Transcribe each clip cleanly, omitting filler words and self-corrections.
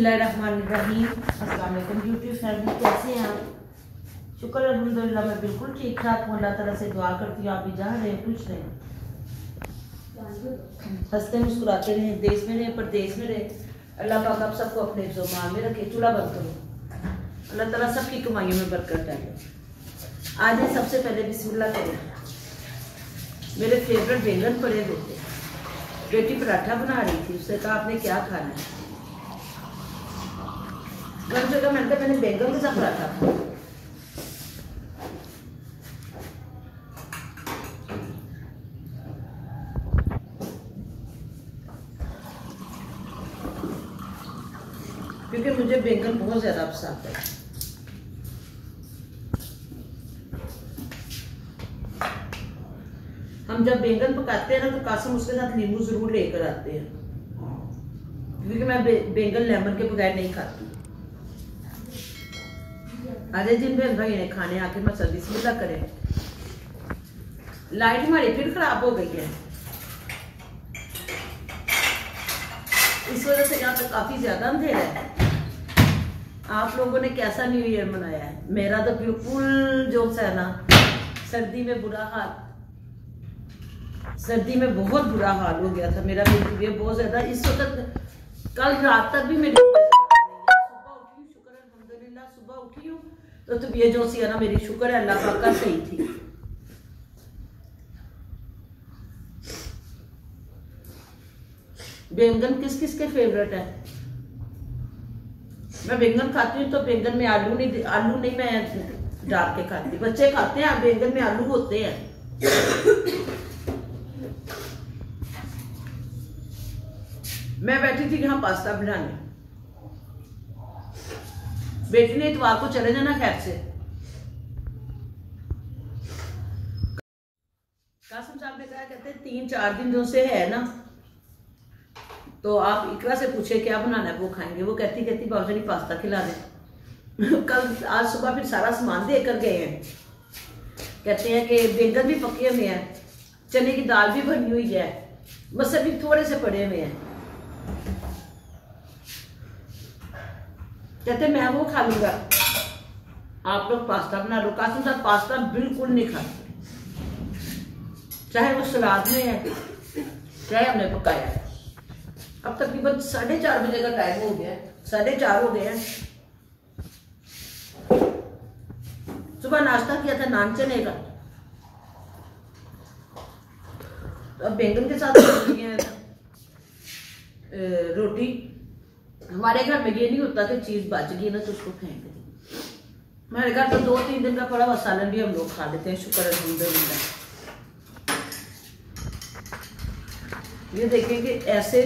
बिस्मिल्लाहिर्रहमानिर्रहीम। अस्सलाम वालेकुम यूट्यूब फैमिली, कैसे हैं आप? शुक्र अल्हम्दुलिल्लाह मैं बिल्कुल ठीक ठाक हूँ। अल्लाह ताला से दुआ करती हूँ आप भी जहाँ रहे खुश रहें, हंसते मुस्कुराते रहें, देश में रहें परदेश में रहें। अल्लाह पाक आप सबको अपने ज़ुबान में रखे। चूल्हा बंद करो। अल्लाह ताला सबकी कमाइयों में बरकत डाले। आज ही सबसे पहले बिस्मिल्लाह करें। मेरे फेवरेट बैंगन पड़े हुए थे, बेटी पराठा बना रही थी, उससे कहा आपने क्या खाना है? मैंने बैंगन के साथ पराठा खाया। क्योंकि मुझे बैंगन बहुत ज्यादा पसंद है। हम जब बैंगन पकाते हैं ना तो कासम उसके साथ नींबू जरूर लेकर आते हैं, क्योंकि मैं बैंगन लेमन के बगैर नहीं खाती। आधे दिन में भाई ने खाने आके मैं सर्दी बिस्मिल्लाह करें। लाइट हमारी फिर खराब हो गई है, इस वजह से यहाँ पे काफी ज्यादा अंधेरा है। आप लोगों ने कैसा न्यू ईयर मनाया है? मेरा तो बिल्कुल जो है ना, सर्दी में बुरा हाल, सर्दी में बहुत बुरा हाल हो गया था मेरा। ये बहुत ज्यादा इस वक्त कल रात तक भी मेरी सुबह उठी, शुक्र अल्हम्दुलिल्लाह सुबह उठी हूँ तो ये जो सी है ना, मेरी शुक्र है अल्लाह पाक का सही थी। बैंगन किस किस के फेवरेट है? मैं बैंगन खाती हूँ तो बैंगन में आलू नहीं मैं डाल के खाती। बच्चे खाते हैं, बैंगन में आलू होते हैं। मैं बैठी थी यहाँ पास्ता बनाने, बेटी ने इतवार को चले जाना खैर से। कासिम साहब ने कहा, कहते 3-4 दिन जो से है ना, तो आप इकरा से पूछे क्या बनाना है, वो खाएंगे। वो कहती बाबूजी पास्ता खिला दे। कल आज सुबह फिर सारा सामान देकर गए हैं। कहते हैं कि बैंगन भी पके हुए हैं, चने की दाल भी बनी हुई है, मसर भी थोड़े से पड़े हुए हैं। कहते मैं वो खा लूंगा, आप लोग पास्ता बना लो। कासिम साहब पास्ता बिल्कुल नहीं खाते, चाहे वो सलाद में है चाहे हमने पकाया है। अब तकरीबन 4:30 बजे का टाइम हो गया, 4:30 हो गए हैं। सुबह नाश्ता किया था नान चने का, तो अब बैंगन के साथ रोटी। हमारे घर में ये नहीं होता कि चीज बच गई ना तो उसको फेंक दी। हमारे घर तो 2-3 दिन का पड़ा हुआ सालन भी हम लोग खा लेते हैं, शुक्र अल्हम्दुलिल्लाह। ये देखें कि ऐसे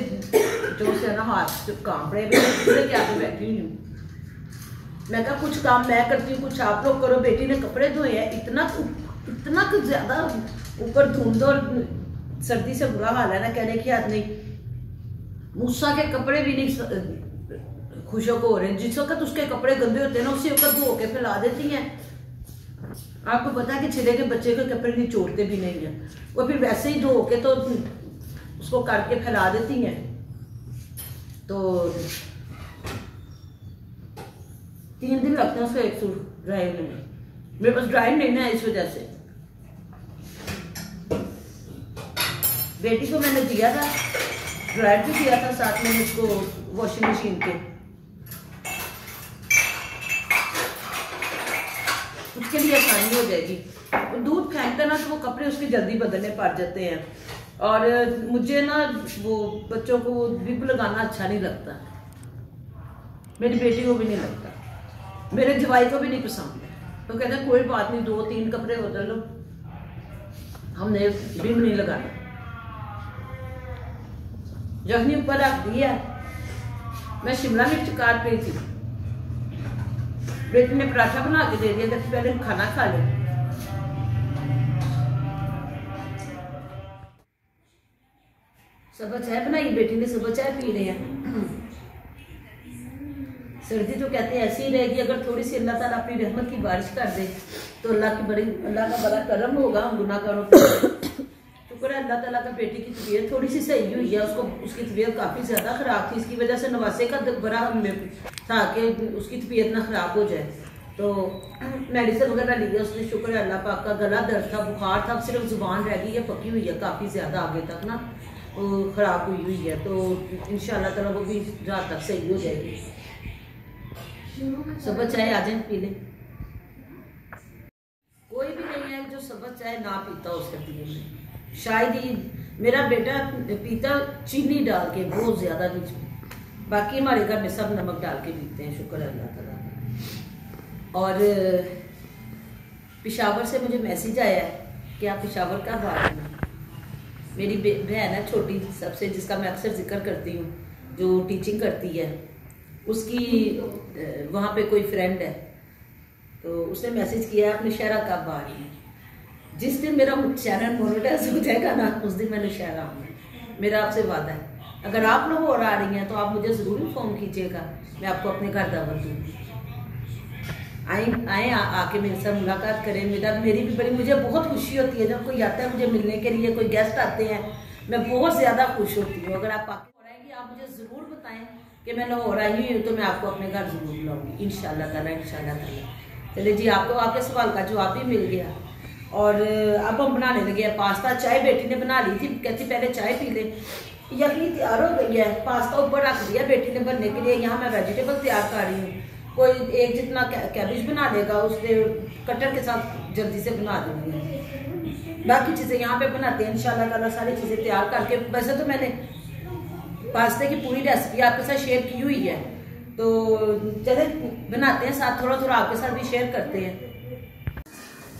जो से ना हाथ कांप रहे हैं, क्या बैठी हुई हूँ। मैं कहा कुछ काम मैं करती हूँ, कुछ आप लोग करो। बेटी ने कपड़े धोए हैं, इतना कुछ ज्यादा ऊपर धुंध और सर्दी से बुरा हाल है ना, कहने की याद नहीं। मूसा के कपड़े भी नहीं खुशक हो रहे। जिस वक्त उसके कपड़े गंदे होते हैं ना, उसी वक्त धो के फैला देती हैं। आपको पता है कि छिले के बच्चे के कपड़े निचोड़ते भी नहीं है, वो फिर वैसे ही धो के तो उसको करके फैला देती हैं। तो 3 दिन लगते हैं उसको एक सूट ड्राई होने में। मेरे पास ड्राई नहीं है, इस वजह से बेटी को मैंने दिया था, ड्रायर भी दिया था साथ में उसको वॉशिंग मशीन के। उसके लिए आसानी हो जाएगी। दूध फेंकते ना तो वो कपड़े उसके जल्दी बदलने पड़ जाते हैं, और मुझे ना वो बच्चों को बिब लगाना अच्छा नहीं लगता। मेरी बेटी को भी नहीं लगता, मेरे जवाई को भी नहीं पसंद है। तो कहते हैं कोई बात नहीं, 2-3 कपड़े बदल लो, हमने बिब नहीं लगाना। यखनी ऊपर रख दिया, मैं शिमला मिर्च काट रही थी, बेटी ने पराठा बना के दे दिया, कहती पहले खाना खा ले। सुबह चाय बनाई बेटी ने, सुबह चाय पी रहे हैं। सर्दी तो कहते हैं ऐसी ही रहेगी। अगर थोड़ी सी अल्लाह ताला अपनी रहमत की बारिश कर दे तो अल्लाह का बड़ा करम होगा हम गुनाहगारों पर। शुक्र है अल्लाह ताला का, बेटी की तबीयत थोड़ी सी सही हुई है। उसको उसकी तबीयत काफ़ी ज़्यादा ख़राब थी, इसकी वजह से नवासे का बड़ा था कि उसकी तबीयत ना ख़राब हो जाए, तो मेडिसिन वगैरह ली है उसने। शुक्र है अल्लाह पाक का। गला दर्द था, बुखार था, सिर्फ ज़ुबान रह गई है, पकी हुई है काफ़ी ज़्यादा, आगे तक ना वो ख़राब हुई है। तो इंशाल्लाह ताला वो भी रात तक सही हो जाएगी। सुबह चाय आ जाए पी ले। कोई भी नहीं है जो सुबह चाय ना पीता उसके पिए में। शायद ही मेरा बेटा पीता चीनी डाल के, बहुत ज़्यादा नहीं। बाकी हमारे घर में सब नमक डाल के पीते हैं, शुक्र है अल्लाह ताला का। और पेशावर से मुझे मैसेज आया है कि आप पेशावर का बात में, मेरी बहन है छोटी सबसे, जिसका मैं अक्सर जिक्र करती हूँ, जो टीचिंग करती है, उसकी वहाँ पे कोई फ्रेंड है, तो उसने मैसेज किया है आप नौशहरा कब आ रही हैं। जिस दिन मेरा चैनल मोनेटाइज हो जाएगा ना, उस दिन मैं नौशहरा आऊँगी, मेरा आपसे वादा है। अगर आप लाहौर आ रही हैं तो आप मुझे ज़रूर इन्फॉर्म कीजिएगा, मैं आपको अपने घर दावत दूँगी। आए आके मेरे साथ मुलाकात करें। मेरी भी बड़ी, मुझे बहुत खुशी होती है जब कोई आता है मुझे मिलने के लिए, कोई गेस्ट आते हैं, मैं बहुत ज़्यादा खुश होती हूँ। अगर आप आके आएंगे, आप मुझे ज़रूर बताएं कि मैं लाहौर आई हुई हूँ, तो मैं आपको अपने घर ज़रूर बुलाऊँगी इंशाल्लाह ताला, इंशाल्लाह ताला। चलिए जी, आपको आपके सवाल का जवाब भी मिल गया। और अब हम बनाने लगे हैं पास्ता। चाय बेटी ने बना ली थी, कहती पहले चाय पी ले। यखनी तैयार हो गई है, पास्ता ऊपर रख दिया बेटी ने बनने के लिए। यहाँ मैं वेजिटेबल तैयार कर रही हूँ। कोई एक जितना कैबेज बना लेगा, उससे कटर के साथ जल्दी से बना दूँगी। बाकी चीज़ें यहाँ पे बनाते हैं इंशाल्लाह ताला, सारी चीज़ें तैयार करके। वैसे तो मैंने पास्ते की पूरी रेसिपी आपके साथ शेयर की हुई है, तो चले बनाते हैं साथ, थोड़ा थोड़ा आपके साथ भी शेयर करते हैं।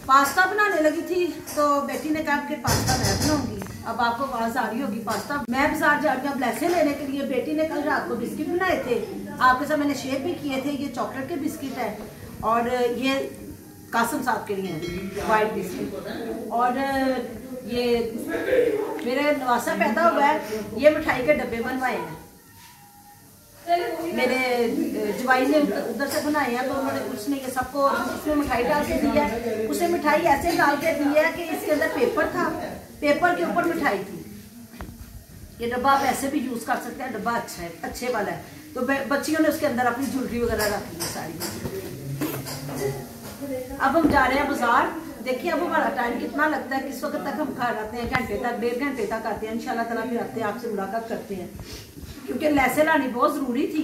पास्ता बनाने लगी थी तो बेटी ने कहा कि पास्ता मैं बनाऊंगी। अब आपको आवाज़ आ रही होगी पास्ता। मैं बाजार जा रही हूँ ब्लेसे लेने के लिए। बेटी ने कल रात को बिस्किट बनाए थे, आपके साथ मैंने शेयर भी किए थे। ये चॉकलेट के बिस्किट है और ये कासम साहब के लिए हैं वाइट बिस्किट। और ये मेरे नवासा पैदा हुआ है, ये मिठाई के डब्बे बनवाए हैं मेरे जवाई ने, उधर से बनाए हैं। तो उन्होंने उसने ये सबको इसमें मिठाई डाल के दी है। उसे मिठाई ऐसे डाल के दी है कि इसके अंदर पेपर था, पेपर के ऊपर मिठाई थी। ये डब्बा आप ऐसे भी यूज कर सकते हैं, डब्बा अच्छा है, अच्छे वाला है। तो बच्चियों ने उसके अंदर अपनी ज्वेलरी वगैरह रखी है सारी। अब हम जा रहे हैं बाजार। देखिए अब हमारा टाइम कितना लगता है, किस वक्त तक हम घर आते हैं, घंटे तक, 1.5 घंटे तक आते हैं। इंशाल्लाह ताला फिर आते हैं, आपसे मुलाकात करते हैं। क्योंकि लैसे लानी बहुत ज़रूरी थी,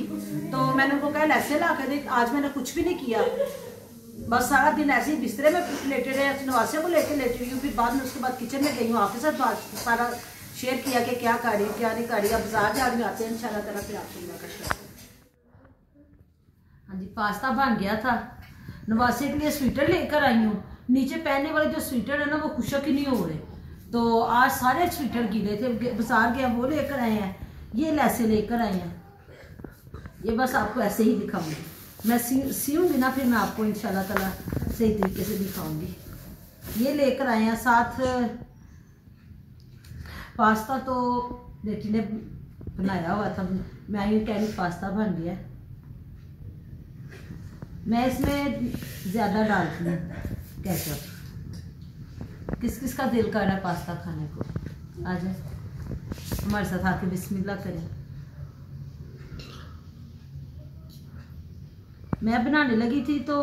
तो मैंने उनको कहा लैसे ला कर दे। आज मैंने कुछ भी नहीं किया, बस सारा दिन ऐसे ही बिस्तरे में लेटे रहे, नवासे को लेके लेटी हुई हूँ। फिर बाद में उसके बाद किचन में गई हूँ, आपके साथ बात सारा शेयर किया कि क्या कर रही हूँ क्या नहीं कर रही। अब बाजार जा रही आते हैं इंशाल्लाह ताला, फिर आपसे मुलाकात करते हैं। हाँ जी, पास्ता बन गया था। नवासे के लिए स्वेटर लेकर आई हूँ। नीचे पहनने वाले जो स्वेटर है ना, वो खुशक ही नहीं हो रहे, तो आज सारे स्वेटर गीले थे, बाजार गया वो लेकर आए हैं। ये लैसे लेकर आए हैं, ये बस आपको ऐसे ही दिखाऊंगी। मैं सीऊंगी ना, फिर मैं आपको इंशाल्लाह ताला सही तरीके से दिखाऊंगी। ये लेकर आए हैं साथ। पास्ता तो बेटी ने बनाया हुआ था, मैं ये कह रही पास्ता बन गया। मैं इसमें ज़्यादा डालती हूँ केचप। किस किस का दिल कर रहा है पास्ता खाने को, आ जाए हमारे साथ आके बिस्मिल्लाह करें। मैं बनाने लगी थी तो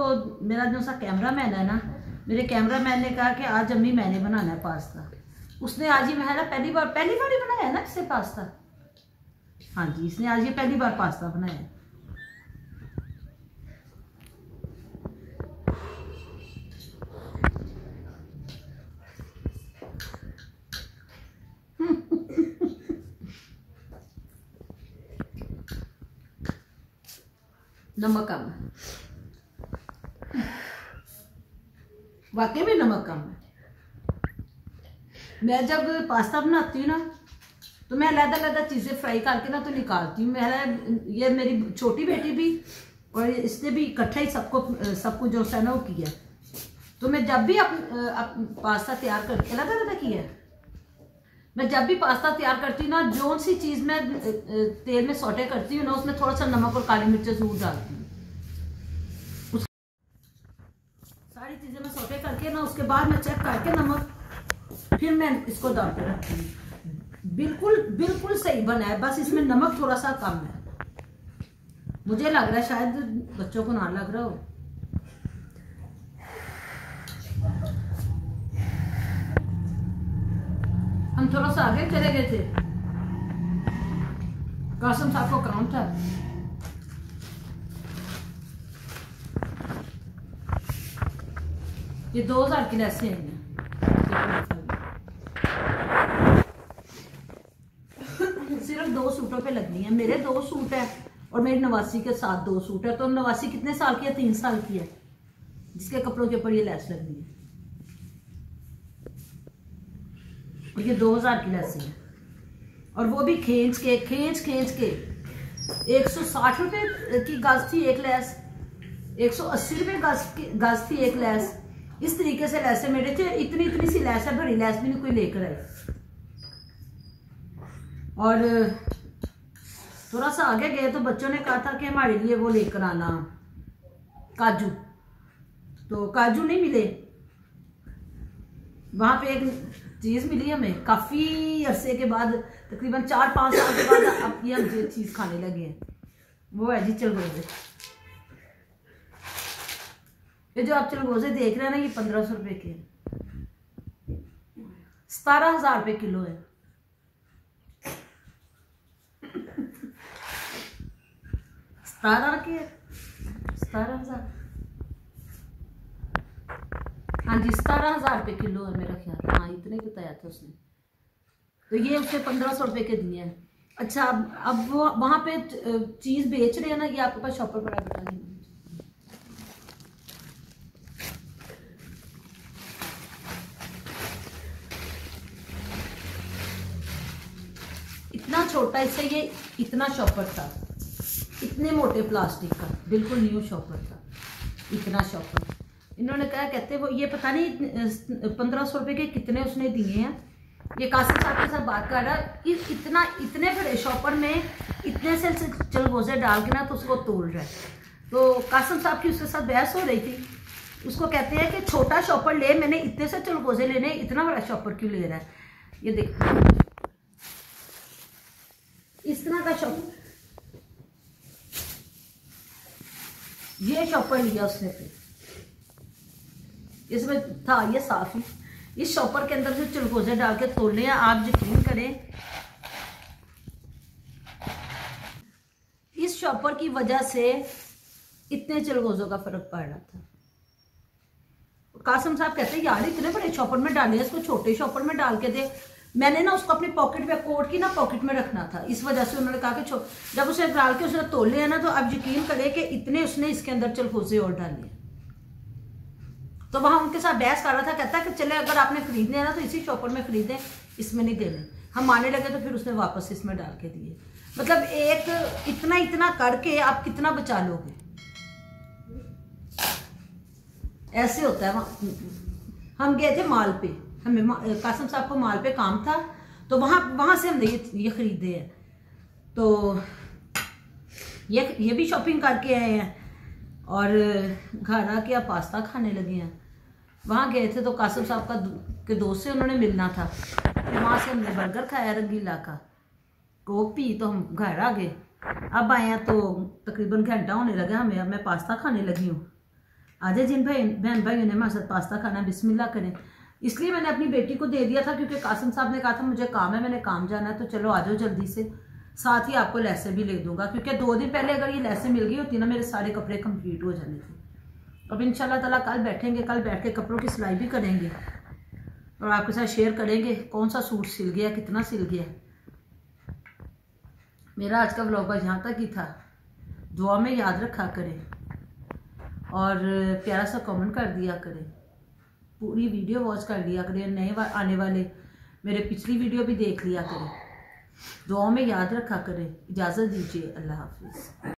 मेरा जो सा कैमरा मैन है ना, मेरे कैमरा मैन ने कहा कि आज अम्मी मैंने बनाना है पास्ता। उसने आज ही मैं पहली बार ही बनाया है ना इससे पास्ता। हाँ जी, इसने आज ये पहली बार पास्ता बनाया। नमक कम है, वाकई में नमक कम है। मैं जब पास्ता बनाती हूँ ना, तो मैं अलग-अलग चीज़ें फ्राई करके ना तो निकालती हूँ। ये मेरी छोटी बेटी भी और इसने भी इकट्ठा ही सबको जो है ना वो किया। तो मैं जब भी पास्ता तैयार करती, अलग-अलग किया है। मैं जब भी पास्ता तैयार करती हूँ ना, जो सी चीज़ मैं तेल में सौटे करती हूँ ना, उसमें थोड़ा सा नमक और काली मिर्च जरूर डालती हूँ। सारी चीज़ें मैं सौटे करके ना, उसके बाद मैं चेक करके नमक फिर मैं इसको दाम पे रखती हूँ। बिल्कुल बिल्कुल सही बना है, बस इसमें नमक थोड़ा सा कम है। मुझे लग रहा है शायद बच्चों को ना लग रहा हो। हम थोड़ा सा आगे चले गए थे, कासिम साहब को काम था। ये 2000 की लैसें हैं। सिर्फ 2 सूटों पे लगनी है। मेरे 2 सूट है और मेरी नवासी के साथ 2 सूट है। तो नवासी कितने साल की है? 3 साल की है, जिसके कपड़ों के ऊपर ये लैस लगनी है। और ये 2000 की लैस है, और वो भी खींच के 160 रुपए की गज थी एक लैस, 180 रुपए गज थी एक लैस। इस तरीके से लैसें मेरे थे। इतनी इतनी सी लैस है, बड़ी लैस भी नहीं कोई लेकर आए। और थोड़ा सा आगे गए तो बच्चों ने कहा था कि हमारे लिए वो लेकर आना काजू, तो काजू नहीं मिले। वहां पे एक चीज मिली हमें काफी अरसे के बाद, तकरीबन 4-5 साल के बाद अब ये हम ये चीज खाने लगे हैं। वो है जी चलगोजे। ये जो आप चलगोजे देख रहे हैं ना, ये 1500 रुपए के 17,000 रुपए किलो है। सतारह के 17,000, हाँ जी 17,000 रुपए किलो है मेरा ख्याल। हाँ इतने बताया था उसने। तो ये उसने 1500 रुपए के दिए हैं। अच्छा अब वो वहां पे चीज बेच रहे हैं ना, ये आपके पास शॉपर पड़ा बता देंगे। इतना छोटा, इससे ये इतना शॉपर था, इतने मोटे प्लास्टिक का, बिल्कुल न्यू शॉपर था, इतना शॉपर। इन्होंने कहा, कहते वो ये पता नहीं 1500 रुपए के कितने उसने दिए हैं। ये कासिम साहब के साथ बात कर रहा है, इतने बड़े शॉपर में इतने से चलगोजे डाल के ना तो उसको तोड़ रहा है। तो कासिम साहब की उसके साथ बहस हो रही थी। उसको कहते हैं कि छोटा शॉपर ले, मैंने इतने से चलगोजे लेने, इतना बड़ा शॉपर क्यों ले रहा है। ये देखो इस तरह का शॉपर, ये शॉपर लिया उसने, फिर इसमें था ये साफ ही। इस शॉपर के अंदर से चलगोजे डाल के तोड़ने हैं। आप यकीन करें, इस शॉपर की वजह से इतने चलगोजों का फर्क पड़ रहा था। कासिम साहब कहते हैं यार इतने बड़े शॉपर में डाले, इसको छोटे शॉपर में डाल के दे। मैंने ना उसको अपनी पॉकेट में, कोट की ना पॉकेट में रखना था, इस वजह से उन्होंने कहा कि जब उसे डाल के उसने तोले हैं ना, तो आप यकीन करें कि इतने उसने इसके अंदर चलगोजे और डाले। तो वहां उनके साथ बहस कर रहा था। कहता है कि चले अगर आपने खरीदने हैं ना तो इसी शॉपर में खरीदें, इसमें नहीं देने। हम मानने लगे तो फिर उसने वापस इसमें डाल के दिए। मतलब एक इतना करके आप कितना बचा लोगे, ऐसे होता है। हम गए थे माल पे, हमें कासिम साहब को माल पे काम था, तो वहां से हमने ये खरीदे हैं। तो ये भी शॉपिंग करके आए हैं और घर आके आप पास्ता खाने लगे हैं। वहाँ गए थे तो कासिम साहब के दोस्त से उन्होंने मिलना था, फिर वहाँ से हमने बर्गर खाया रंगीला का, कोक पी, तो हम घर आ गए। अब आए हैं तो तकरीबन घंटा होने लगा हमें, अब मैं पास्ता खाने लगी हूँ। आधे जिन बहन भाइयों ने हमारे साथ पास्ता खाना, बिस्मिल्लाह करें। इसलिए मैंने अपनी बेटी को दे दिया था क्योंकि कासिम साहब ने कहा था मुझे काम है, मैंने काम जाना है, तो चलो आ जाओ जल्दी से, साथ ही आपको लैसें भी ले दूंगा। क्योंकि 2 दिन पहले अगर ये लैसें मिल गई होती ना, मेरे सारे कपड़े कंप्लीट हो जाने थे। अब इंशाल्लाह ताला कल बैठेंगे, कल बैठ के कपड़ों की सिलाई भी करेंगे और आपके साथ शेयर करेंगे कौन सा सूट सिल गया, कितना सिल गया। मेरा आज का व्लॉग बस यहाँ तक ही था। दुआ में याद रखा करें और प्यारा सा कमेंट कर दिया करें, पूरी वीडियो वॉच कर लिया करें, नए आने वाले मेरे पिछली वीडियो भी देख लिया करें। दुआ में याद रखा करें। इजाज़त दीजिए, अल्लाह हाफिज़।